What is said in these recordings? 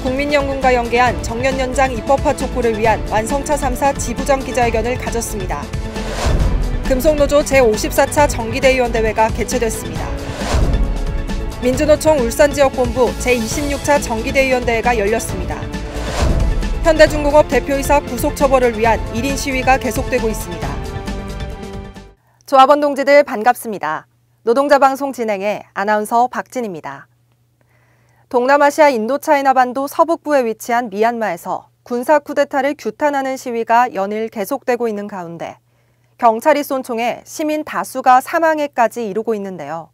국민연금과 연계한 정년연장 입법화 촉구를 위한 완성차 3사 지부장 기자회견을 가졌습니다. 금속노조 제54차 정기대의원대회가 개최됐습니다. 민주노총 울산지역본부 제26차 정기대의원대회가 열렸습니다. 현대중공업 대표이사 구속처벌을 위한 1인 시위가 계속되고 있습니다. 조합원 동지들 반갑습니다. 노동자 방송 진행의 아나운서 박진입니다. 동남아시아 인도차이나 반도 서북부에 위치한 미얀마에서 군사 쿠데타를 규탄하는 시위가 연일 계속되고 있는 가운데 경찰이 쏜 총에 시민 다수가 사망에까지 이르고 있는데요.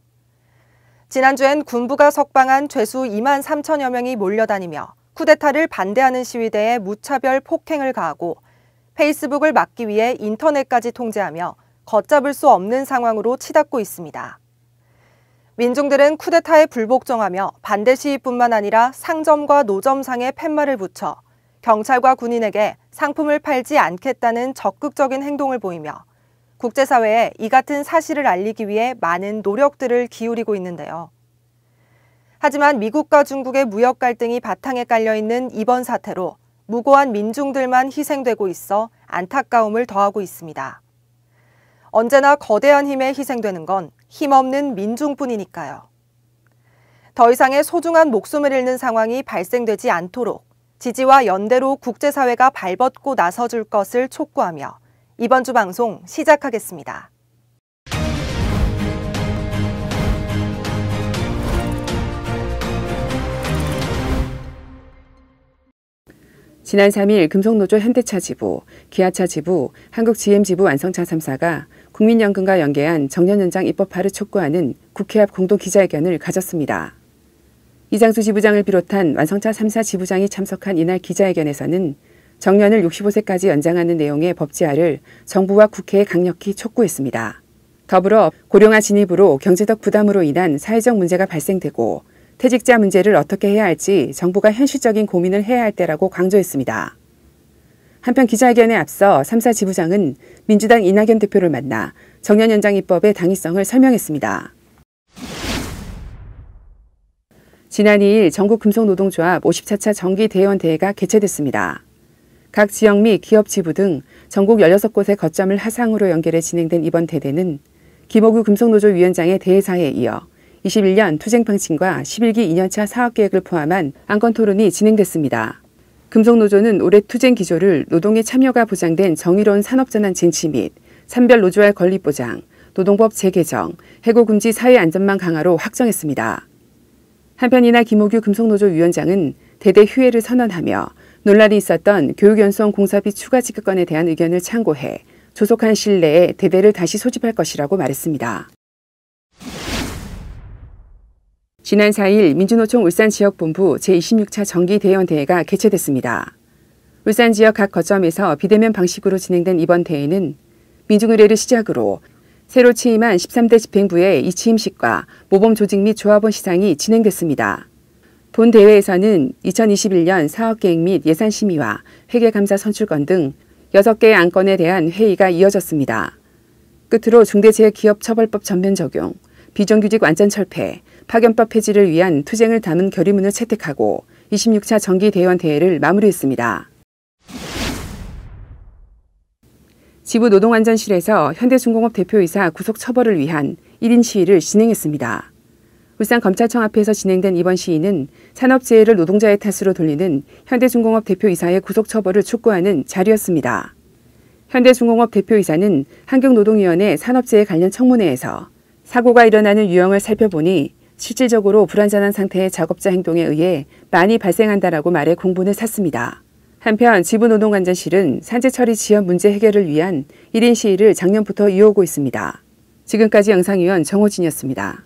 지난주엔 군부가 석방한 죄수 2만 3천여 명이 몰려다니며 쿠데타를 반대하는 시위대에 무차별 폭행을 가하고 페이스북을 막기 위해 인터넷까지 통제하며 걷잡을 수 없는 상황으로 치닫고 있습니다. 민중들은 쿠데타에 불복종하며 반대 시위뿐만 아니라 상점과 노점상에 팻말을 붙여 경찰과 군인에게 상품을 팔지 않겠다는 적극적인 행동을 보이며 국제사회에 이 같은 사실을 알리기 위해 많은 노력들을 기울이고 있는데요. 하지만 미국과 중국의 무역 갈등이 바탕에 깔려있는 이번 사태로 무고한 민중들만 희생되고 있어 안타까움을 더하고 있습니다. 언제나 거대한 힘에 희생되는 건 힘없는 민중뿐이니까요. 더 이상의 소중한 목숨을 잃는 상황이 발생되지 않도록 지지와 연대로 국제사회가 발벗고 나서줄 것을 촉구하며 이번 주 방송 시작하겠습니다. 지난 3일 금속노조 현대차 지부, 기아차 지부, 한국GM 지부 완성차 3사가 국민연금과 연계한 정년연장 입법화를 촉구하는 국회 앞 공동 기자회견을 가졌습니다. 이장수 지부장을 비롯한 완성차 3사 지부장이 참석한 이날 기자회견에서는 정년을 65세까지 연장하는 내용의 법제화를 정부와 국회에 강력히 촉구했습니다. 더불어 고령화 진입으로 경제적 부담으로 인한 사회적 문제가 발생되고 퇴직자 문제를 어떻게 해야 할지 정부가 현실적인 고민을 해야 할 때라고 강조했습니다. 한편 기자회견에 앞서 3사 지부장은 민주당 이낙연 대표를 만나 정년연장 입법의 당위성을 설명했습니다. 지난 2일 전국금속노동조합 54차 정기대의원대회가 개최됐습니다. 각 지역 및 기업 지부 등 전국 16곳의 거점을 하상으로 연결해 진행된 이번 대회는 김호규 금속노조 위원장의 대회사에 이어 21년 투쟁방침과 11기 2년차 사업계획을 포함한 안건 토론이 진행됐습니다. 금속노조는 올해 투쟁 기조를 노동의 참여가 보장된 정의로운 산업전환 쟁취 및 산별 노조의 권리 보장, 노동법 재개정, 해고 금지 사회 안전망 강화로 확정했습니다. 한편 이날 김호규 금속노조 위원장은 대대 휴회를 선언하며 논란이 있었던 교육연수원 공사비 추가 지급건에 대한 의견을 참고해 조속한 시일 내에 대대를 다시 소집할 것이라고 말했습니다. 지난 4일 민주노총 울산지역본부 제26차 정기대의원대회가 개최됐습니다. 울산 지역 각 거점에서 비대면 방식으로 진행된 이번 대회는 민중의례를 시작으로 새로 취임한 13대 집행부의 이취임식과 모범 조직 및 조합원 시상이 진행됐습니다. 본 대회에서는 2021년 사업계획 및 예산심의와 회계감사 선출권 등 6개의 안건에 대한 회의가 이어졌습니다. 끝으로 중대재해기업처벌법 전면 적용, 비정규직 완전 철폐, 파견법 폐지를 위한 투쟁을 담은 결의문을 채택하고 26차 정기대의원대회를 마무리했습니다. 지부 노동안전실에서 현대중공업 대표이사 구속처벌을 위한 1인 시위를 진행했습니다. 울산검찰청 앞에서 진행된 이번 시위는 산업재해를 노동자의 탓으로 돌리는 현대중공업 대표이사의 구속처벌을 촉구하는 자리였습니다. 현대중공업 대표이사는 한국노동위원회 산업재해 관련 청문회에서 사고가 일어나는 유형을 살펴보니 실질적으로 불완전한 상태의 작업자 행동에 의해 많이 발생한다라고 말해 공분을 샀습니다. 한편 지부노동안전실은 산재처리 지연 문제 해결을 위한 1인 시위를 작년부터 이어오고 있습니다. 지금까지 영상위원 정호진이었습니다.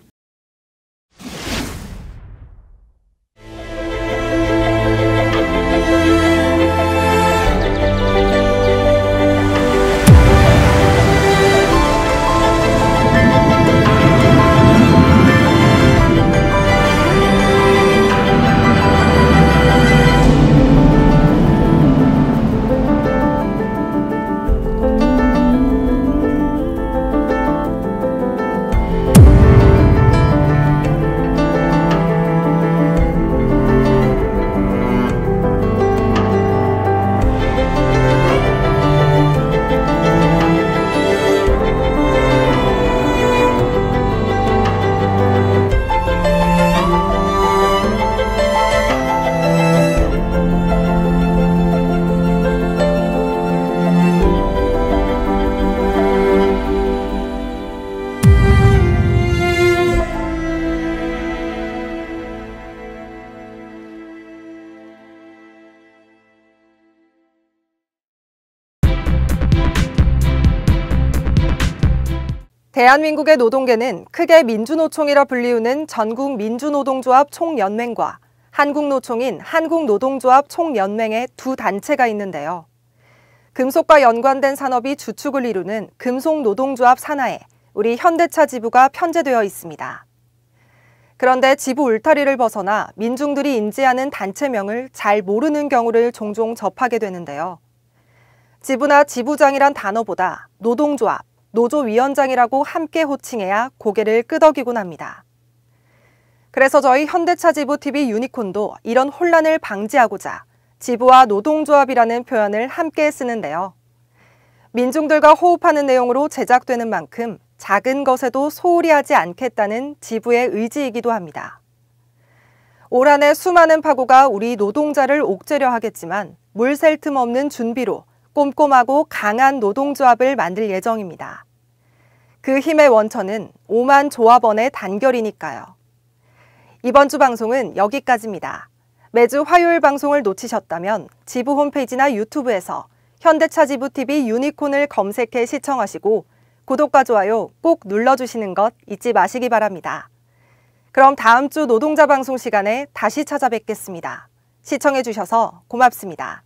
대한민국의 노동계는 크게 민주노총이라 불리우는 전국민주노동조합 총연맹과 한국노총인 한국노동조합 총연맹의 두 단체가 있는데요. 금속과 연관된 산업이 주축을 이루는 금속노동조합 산하에 우리 현대차 지부가 편제되어 있습니다. 그런데 지부 울타리를 벗어나 민중들이 인지하는 단체명을 잘 모르는 경우를 종종 접하게 되는데요. 지부나 지부장이란 단어보다 노동조합, 노조위원장이라고 함께 호칭해야 고개를 끄덕이곤 합니다. 그래서 저희 현대차 지부TV 유니콘도 이런 혼란을 방지하고자 지부와 노동조합이라는 표현을 함께 쓰는데요. 민중들과 호흡하는 내용으로 제작되는 만큼 작은 것에도 소홀히 하지 않겠다는 지부의 의지이기도 합니다. 올 한 해 수많은 파고가 우리 노동자를 옥죄려 하겠지만 물 샐 틈 없는 준비로 꼼꼼하고 강한 노동조합을 만들 예정입니다. 그 힘의 원천은 5만 조합원의 단결이니까요. 이번 주 방송은 여기까지입니다. 매주 화요일 방송을 놓치셨다면 지부 홈페이지나 유튜브에서 현대차 지부TV 유니콘을 검색해 시청하시고 구독과 좋아요 꼭 눌러주시는 것 잊지 마시기 바랍니다. 그럼 다음 주 노동자 방송 시간에 다시 찾아뵙겠습니다. 시청해 주셔서 고맙습니다.